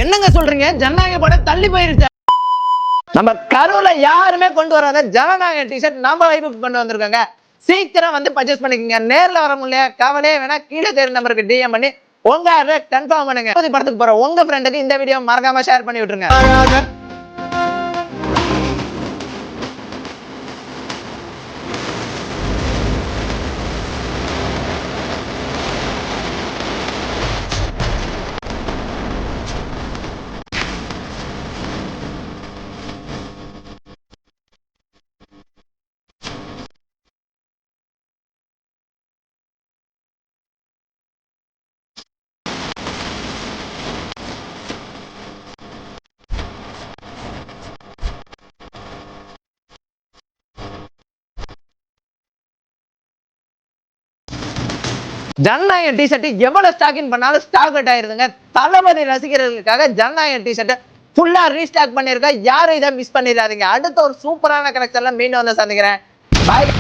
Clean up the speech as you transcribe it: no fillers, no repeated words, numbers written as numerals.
என்னங்க சொல்றீங்க? ஜனநாயக படம் தள்ளி போயிருச்சு. நம்ம கரூர்ல யாருமே கொண்டு வராத ஜனநாயக டிஷர்ட் நம்ம வைப்புக்கு கொண்டு வந்திருக்காங்க. சீக்கிரம் வந்து பர்ச்சேஸ் பண்ணிக்கங்க. நேர்ல வர முடியல கவலையே வேணா, கீழே தெரியும் நம்பருக்கு டிஎம் பண்ணி உங்க ஆர்டரை கன்ஃபார்ம் பண்ணுங்க. படத்துக்கு போற உங்க ஃப்ரெண்டுக்கு இந்த வீடியோ மறக்காம ஷேர் பண்ணி விட்டுருங்க. ஜனநாயக டிஷர்ட் எவ்வளவு ஸ்டாக்கிங் பண்ணாலும் ஸ்டாக் அவுட் ஆயிருதுங்க. தளபதி ரசிகர்களுக்காக ஜனநாயக டிஷர்ட் ஃபுல்லா ரீஸ்டாக் பண்ணிருக்கா. யாரும் இதை மிஸ் பண்ணிடாதீங்க. அடுத்த ஒரு சூப்பரான கலெக்ஷன்ல மீண்டும் வந்து சந்திக்கிறேன். பாய்.